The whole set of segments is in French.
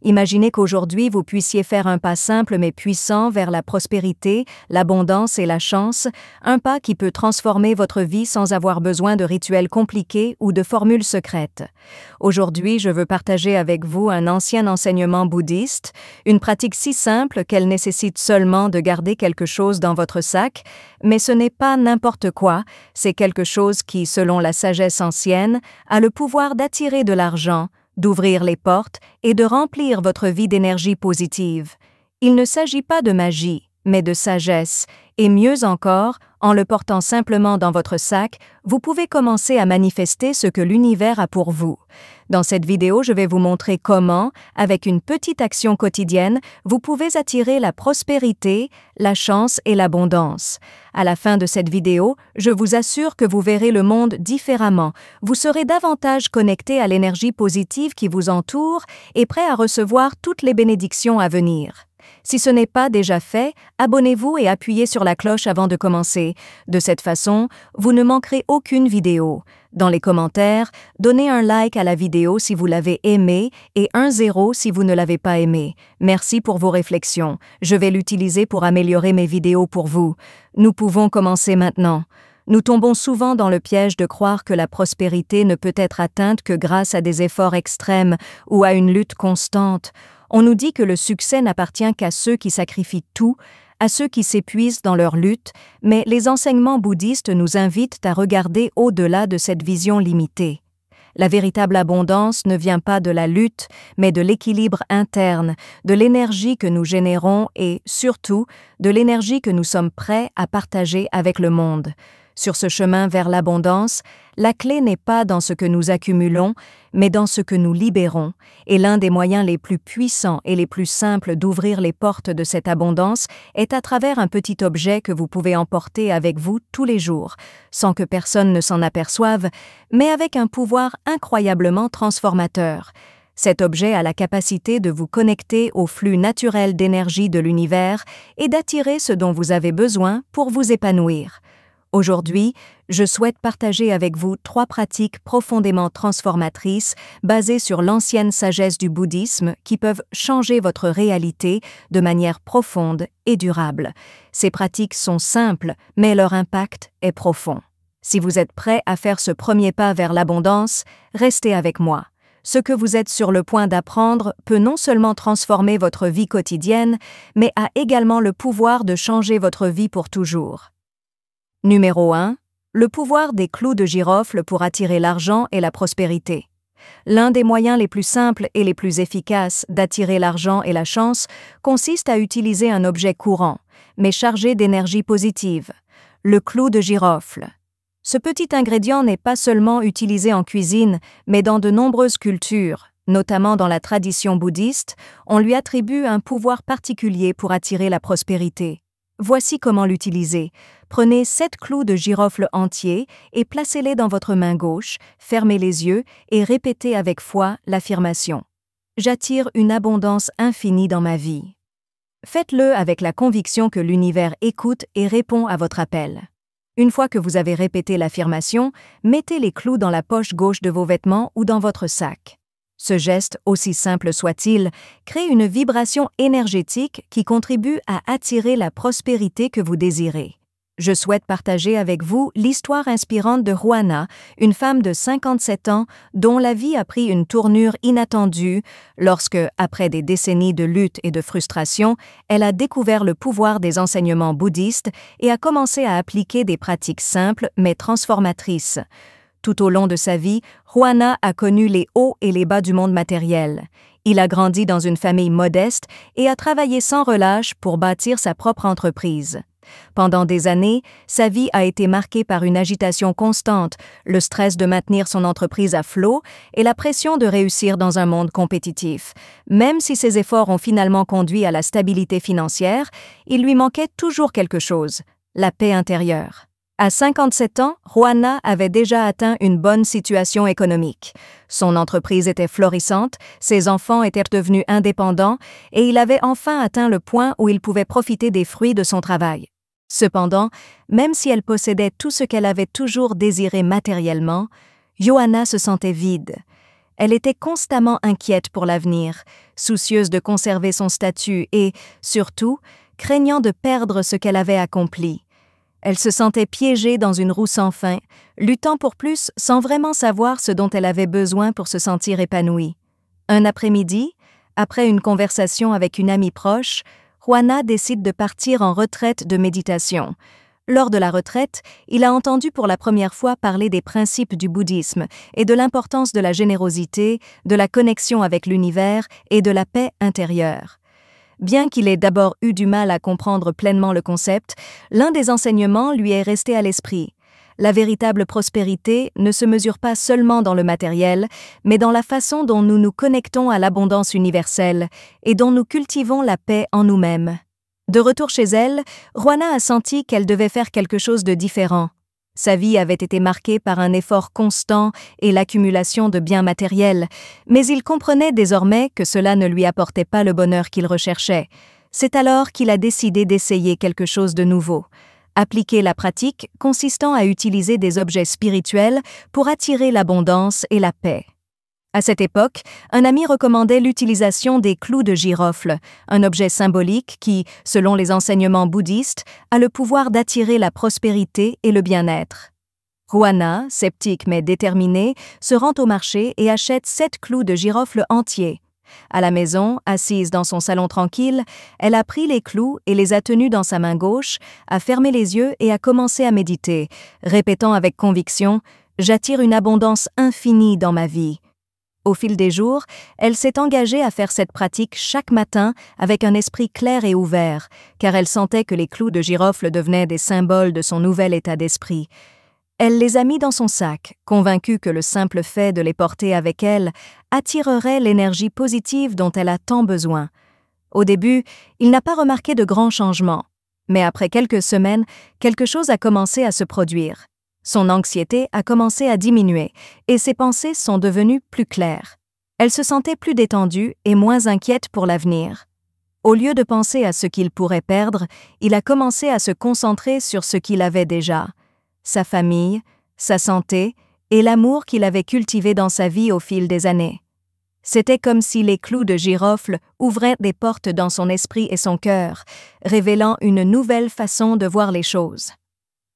Imaginez qu'aujourd'hui vous puissiez faire un pas simple mais puissant vers la prospérité, l'abondance et la chance, un pas qui peut transformer votre vie sans avoir besoin de rituels compliqués ou de formules secrètes. Aujourd'hui, je veux partager avec vous un ancien enseignement bouddhiste, une pratique si simple qu'elle nécessite seulement de garder quelque chose dans votre sac, mais ce n'est pas n'importe quoi, c'est quelque chose qui, selon la sagesse ancienne, a le pouvoir d'attirer de l'argent, d'ouvrir les portes et de remplir votre vie d'énergie positive. Il ne s'agit pas de magie, mais de sagesse, et mieux encore, en le portant simplement dans votre sac, vous pouvez commencer à manifester ce que l'univers a pour vous. Dans cette vidéo, je vais vous montrer comment, avec une petite action quotidienne, vous pouvez attirer la prospérité, la chance et l'abondance. À la fin de cette vidéo, je vous assure que vous verrez le monde différemment. Vous serez davantage connecté à l'énergie positive qui vous entoure et prêt à recevoir toutes les bénédictions à venir. Si ce n'est pas déjà fait, abonnez-vous et appuyez sur la cloche avant de commencer. De cette façon, vous ne manquerez aucune vidéo. Dans les commentaires, donnez un like à la vidéo si vous l'avez aimée et un 0 si vous ne l'avez pas aimée. Merci pour vos réflexions. Je vais l'utiliser pour améliorer mes vidéos pour vous. Nous pouvons commencer maintenant. Nous tombons souvent dans le piège de croire que la prospérité ne peut être atteinte que grâce à des efforts extrêmes ou à une lutte constante. On nous dit que le succès n'appartient qu'à ceux qui sacrifient tout, à ceux qui s'épuisent dans leur lutte, mais les enseignements bouddhistes nous invitent à regarder au-delà de cette vision limitée. La véritable abondance ne vient pas de la lutte, mais de l'équilibre interne, de l'énergie que nous générons et, surtout, de l'énergie que nous sommes prêts à partager avec le monde. Sur ce chemin vers l'abondance, la clé n'est pas dans ce que nous accumulons, mais dans ce que nous libérons, et l'un des moyens les plus puissants et les plus simples d'ouvrir les portes de cette abondance est à travers un petit objet que vous pouvez emporter avec vous tous les jours, sans que personne ne s'en aperçoive, mais avec un pouvoir incroyablement transformateur. Cet objet a la capacité de vous connecter au flux naturel d'énergie de l'univers et d'attirer ce dont vous avez besoin pour vous épanouir. Aujourd'hui, je souhaite partager avec vous 3 pratiques profondément transformatrices basées sur l'ancienne sagesse du bouddhisme qui peuvent changer votre réalité de manière profonde et durable. Ces pratiques sont simples, mais leur impact est profond. Si vous êtes prêt à faire ce premier pas vers l'abondance, restez avec moi. Ce que vous êtes sur le point d'apprendre peut non seulement transformer votre vie quotidienne, mais a également le pouvoir de changer votre vie pour toujours. Numéro 1. Le pouvoir des clous de girofle pour attirer l'argent et la prospérité. L'un des moyens les plus simples et les plus efficaces d'attirer l'argent et la chance consiste à utiliser un objet courant, mais chargé d'énergie positive, le clou de girofle. Ce petit ingrédient n'est pas seulement utilisé en cuisine, mais dans de nombreuses cultures, notamment dans la tradition bouddhiste, on lui attribue un pouvoir particulier pour attirer la prospérité. Voici comment l'utiliser. Prenez 7 clous de girofle entiers et placez-les dans votre main gauche, fermez les yeux et répétez avec foi l'affirmation. J'attire une abondance infinie dans ma vie. Faites-le avec la conviction que l'univers écoute et répond à votre appel. Une fois que vous avez répété l'affirmation, mettez les clous dans la poche gauche de vos vêtements ou dans votre sac. Ce geste, aussi simple soit-il, crée une vibration énergétique qui contribue à attirer la prospérité que vous désirez. Je souhaite partager avec vous l'histoire inspirante de Juana, une femme de 57 ans dont la vie a pris une tournure inattendue lorsque, après des décennies de lutte et de frustration, elle a découvert le pouvoir des enseignements bouddhistes et a commencé à appliquer des pratiques simples mais transformatrices. Tout au long de sa vie, Juana a connu les hauts et les bas du monde matériel. Il a grandi dans une famille modeste et a travaillé sans relâche pour bâtir sa propre entreprise. Pendant des années, sa vie a été marquée par une agitation constante, le stress de maintenir son entreprise à flot et la pression de réussir dans un monde compétitif. Même si ses efforts ont finalement conduit à la stabilité financière, il lui manquait toujours quelque chose, la paix intérieure. À 57 ans, Juana avait déjà atteint une bonne situation économique. Son entreprise était florissante, ses enfants étaient devenus indépendants et il avait enfin atteint le point où il pouvait profiter des fruits de son travail. Cependant, même si elle possédait tout ce qu'elle avait toujours désiré matériellement, Johanna se sentait vide. Elle était constamment inquiète pour l'avenir, soucieuse de conserver son statut et, surtout, craignant de perdre ce qu'elle avait accompli. Elle se sentait piégée dans une roue sans fin, luttant pour plus sans vraiment savoir ce dont elle avait besoin pour se sentir épanouie. Un après-midi, après une conversation avec une amie proche, Juana décide de partir en retraite de méditation. Lors de la retraite, il a entendu pour la première fois parler des principes du bouddhisme et de l'importance de la générosité, de la connexion avec l'univers et de la paix intérieure. Bien qu'il ait d'abord eu du mal à comprendre pleinement le concept, l'un des enseignements lui est resté à l'esprit. La véritable prospérité ne se mesure pas seulement dans le matériel, mais dans la façon dont nous nous connectons à l'abondance universelle et dont nous cultivons la paix en nous-mêmes. De retour chez elle, Juana a senti qu'elle devait faire quelque chose de différent. Sa vie avait été marquée par un effort constant et l'accumulation de biens matériels, mais il comprenait désormais que cela ne lui apportait pas le bonheur qu'il recherchait. C'est alors qu'il a décidé d'essayer quelque chose de nouveau. Appliquer la pratique consistant à utiliser des objets spirituels pour attirer l'abondance et la paix. À cette époque, un ami recommandait l'utilisation des clous de girofle, un objet symbolique qui, selon les enseignements bouddhistes, a le pouvoir d'attirer la prospérité et le bien-être. Juana, sceptique mais déterminée, se rend au marché et achète 7 clous de girofle entiers. À la maison, assise dans son salon tranquille, elle a pris les clous et les a tenus dans sa main gauche, a fermé les yeux et a commencé à méditer, répétant avec conviction « J'attire une abondance infinie dans ma vie ». Au fil des jours, elle s'est engagée à faire cette pratique chaque matin avec un esprit clair et ouvert, car elle sentait que les clous de girofle devenaient des symboles de son nouvel état d'esprit. Elle les a mis dans son sac, convaincue que le simple fait de les porter avec elle attirerait l'énergie positive dont elle a tant besoin. Au début, il n'a pas remarqué de grands changements, mais après quelques semaines, quelque chose a commencé à se produire. Son anxiété a commencé à diminuer et ses pensées sont devenues plus claires. Elle se sentait plus détendue et moins inquiète pour l'avenir. Au lieu de penser à ce qu'il pourrait perdre, il a commencé à se concentrer sur ce qu'il avait déjà. Sa famille, sa santé et l'amour qu'il avait cultivé dans sa vie au fil des années. C'était comme si les clous de girofle ouvraient des portes dans son esprit et son cœur, révélant une nouvelle façon de voir les choses.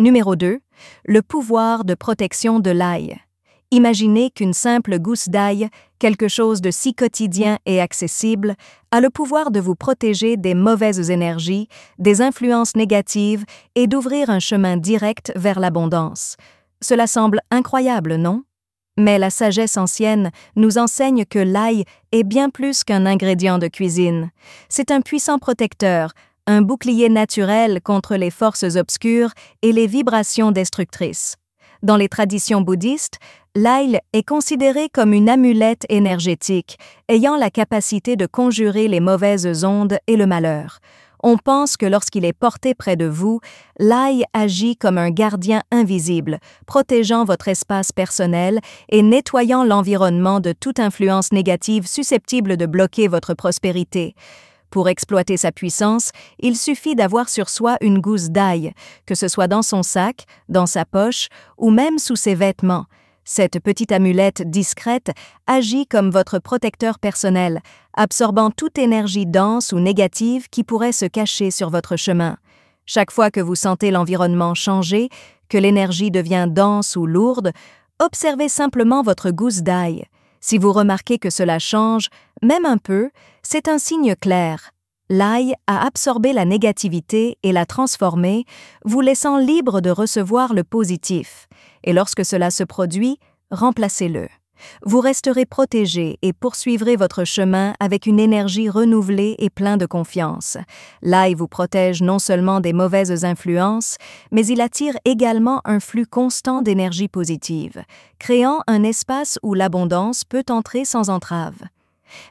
Numéro 2. Le pouvoir de protection de l'ail. Imaginez qu'une simple gousse d'ail, quelque chose de si quotidien et accessible, a le pouvoir de vous protéger des mauvaises énergies, des influences négatives et d'ouvrir un chemin direct vers l'abondance. Cela semble incroyable, non? Mais la sagesse ancienne nous enseigne que l'ail est bien plus qu'un ingrédient de cuisine. C'est un puissant protecteur, un bouclier naturel contre les forces obscures et les vibrations destructrices. Dans les traditions bouddhistes, l'ail est considéré comme une amulette énergétique, ayant la capacité de conjurer les mauvaises ondes et le malheur. On pense que lorsqu'il est porté près de vous, l'ail agit comme un gardien invisible, protégeant votre espace personnel et nettoyant l'environnement de toute influence négative susceptible de bloquer votre prospérité. Pour exploiter sa puissance, il suffit d'avoir sur soi une gousse d'ail, que ce soit dans son sac, dans sa poche ou même sous ses vêtements. Cette petite amulette discrète agit comme votre protecteur personnel, absorbant toute énergie dense ou négative qui pourrait se cacher sur votre chemin. Chaque fois que vous sentez l'environnement changer, que l'énergie devient dense ou lourde, observez simplement votre gousse d'ail. Si vous remarquez que cela change, même un peu, c'est un signe clair. L'ail a absorbé la négativité et l'a transformée, vous laissant libre de recevoir le positif. Et lorsque cela se produit, remplacez-le. Vous resterez protégé et poursuivrez votre chemin avec une énergie renouvelée et plein de confiance. L'ail vous protège non seulement des mauvaises influences, mais il attire également un flux constant d'énergie positive, créant un espace où l'abondance peut entrer sans entrave.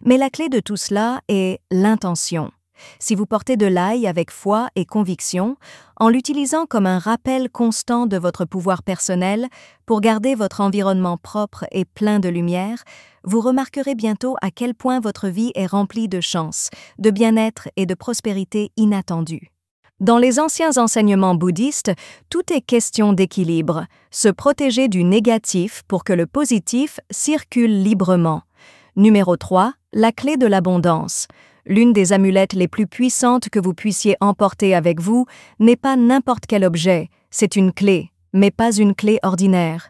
Mais la clé de tout cela est l'intention. Si vous portez de l'ail avec foi et conviction, en l'utilisant comme un rappel constant de votre pouvoir personnel pour garder votre environnement propre et plein de lumière, vous remarquerez bientôt à quel point votre vie est remplie de chance, de bien-être et de prospérité inattendue. Dans les anciens enseignements bouddhistes, tout est question d'équilibre, se protéger du négatif pour que le positif circule librement. Numéro 3, la clé de l'abondance. L'une des amulettes les plus puissantes que vous puissiez emporter avec vous n'est pas n'importe quel objet, c'est une clé, mais pas une clé ordinaire.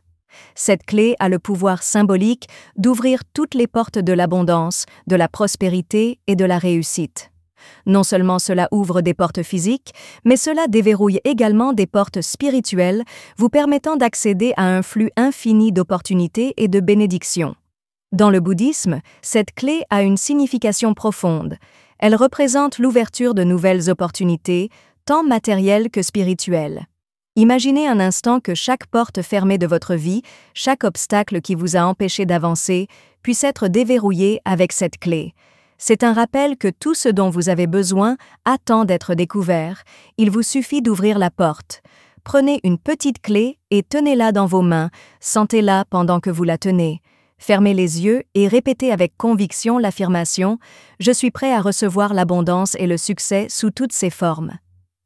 Cette clé a le pouvoir symbolique d'ouvrir toutes les portes de l'abondance, de la prospérité et de la réussite. Non seulement cela ouvre des portes physiques, mais cela déverrouille également des portes spirituelles, vous permettant d'accéder à un flux infini d'opportunités et de bénédictions. Dans le bouddhisme, cette clé a une signification profonde. Elle représente l'ouverture de nouvelles opportunités, tant matérielles que spirituelles. Imaginez un instant que chaque porte fermée de votre vie, chaque obstacle qui vous a empêché d'avancer, puisse être déverrouillé avec cette clé. C'est un rappel que tout ce dont vous avez besoin attend d'être découvert. Il vous suffit d'ouvrir la porte. Prenez une petite clé et tenez-la dans vos mains, sentez-la pendant que vous la tenez. Fermez les yeux et répétez avec conviction l'affirmation « Je suis prêt à recevoir l'abondance et le succès sous toutes ses formes ».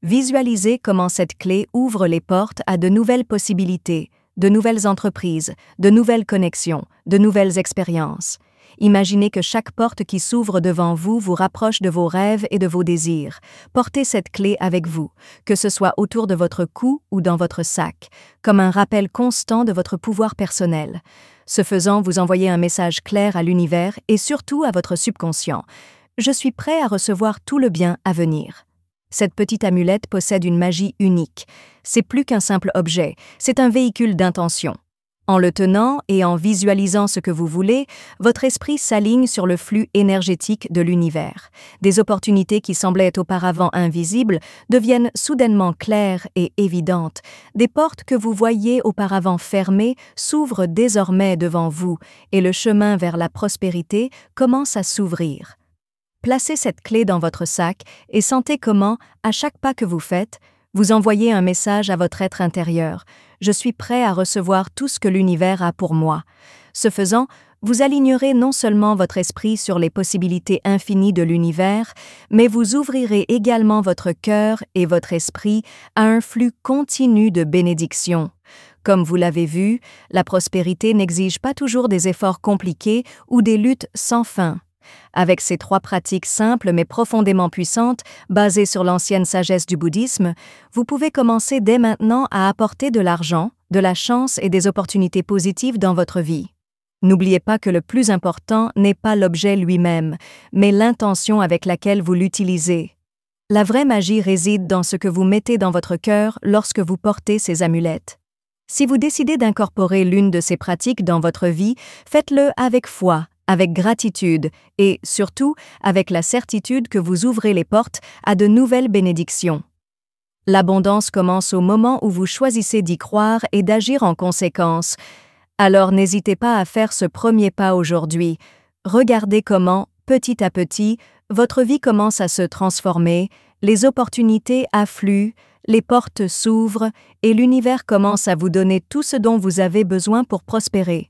Visualisez comment cette clé ouvre les portes à de nouvelles possibilités, de nouvelles entreprises, de nouvelles connexions, de nouvelles expériences. Imaginez que chaque porte qui s'ouvre devant vous vous rapproche de vos rêves et de vos désirs. Portez cette clé avec vous, que ce soit autour de votre cou ou dans votre sac, comme un rappel constant de votre pouvoir personnel. Ce faisant, vous envoyez un message clair à l'univers et surtout à votre subconscient. Je suis prêt à recevoir tout le bien à venir. Cette petite amulette possède une magie unique. C'est plus qu'un simple objet, c'est un véhicule d'intention. En le tenant et en visualisant ce que vous voulez, votre esprit s'aligne sur le flux énergétique de l'univers. Des opportunités qui semblaient auparavant invisibles deviennent soudainement claires et évidentes. Des portes que vous voyiez auparavant fermées s'ouvrent désormais devant vous et le chemin vers la prospérité commence à s'ouvrir. Placez cette clé dans votre sac et sentez comment, à chaque pas que vous faites, vous envoyez un message à votre être intérieur. Je suis prêt à recevoir tout ce que l'univers a pour moi. Ce faisant, vous alignerez non seulement votre esprit sur les possibilités infinies de l'univers, mais vous ouvrirez également votre cœur et votre esprit à un flux continu de bénédictions. Comme vous l'avez vu, la prospérité n'exige pas toujours des efforts compliqués ou des luttes sans fin. Avec ces 3 pratiques simples mais profondément puissantes, basées sur l'ancienne sagesse du bouddhisme, vous pouvez commencer dès maintenant à apporter de l'argent, de la chance et des opportunités positives dans votre vie. N'oubliez pas que le plus important n'est pas l'objet lui-même, mais l'intention avec laquelle vous l'utilisez. La vraie magie réside dans ce que vous mettez dans votre cœur lorsque vous portez ces amulettes. Si vous décidez d'incorporer l'une de ces pratiques dans votre vie, faites-le avec foi, avec gratitude et, surtout, avec la certitude que vous ouvrez les portes à de nouvelles bénédictions. L'abondance commence au moment où vous choisissez d'y croire et d'agir en conséquence. Alors n'hésitez pas à faire ce premier pas aujourd'hui. Regardez comment, petit à petit, votre vie commence à se transformer, les opportunités affluent, les portes s'ouvrent et l'univers commence à vous donner tout ce dont vous avez besoin pour prospérer.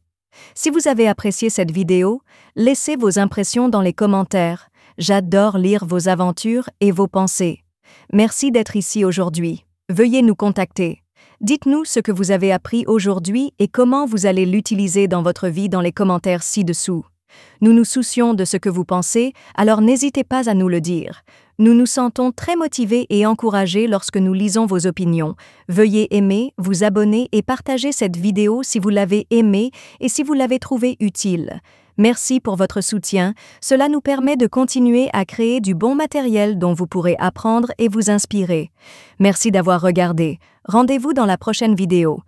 Si vous avez apprécié cette vidéo, laissez vos impressions dans les commentaires. J'adore lire vos aventures et vos pensées. Merci d'être ici aujourd'hui. Veuillez nous contacter. Dites-nous ce que vous avez appris aujourd'hui et comment vous allez l'utiliser dans votre vie dans les commentaires ci-dessous. Nous nous soucions de ce que vous pensez, alors n'hésitez pas à nous le dire. Nous nous sentons très motivés et encouragés lorsque nous lisons vos opinions. Veuillez aimer, vous abonner et partager cette vidéo si vous l'avez aimée et si vous l'avez trouvée utile. Merci pour votre soutien, cela nous permet de continuer à créer du bon matériel dont vous pourrez apprendre et vous inspirer. Merci d'avoir regardé. Rendez-vous dans la prochaine vidéo.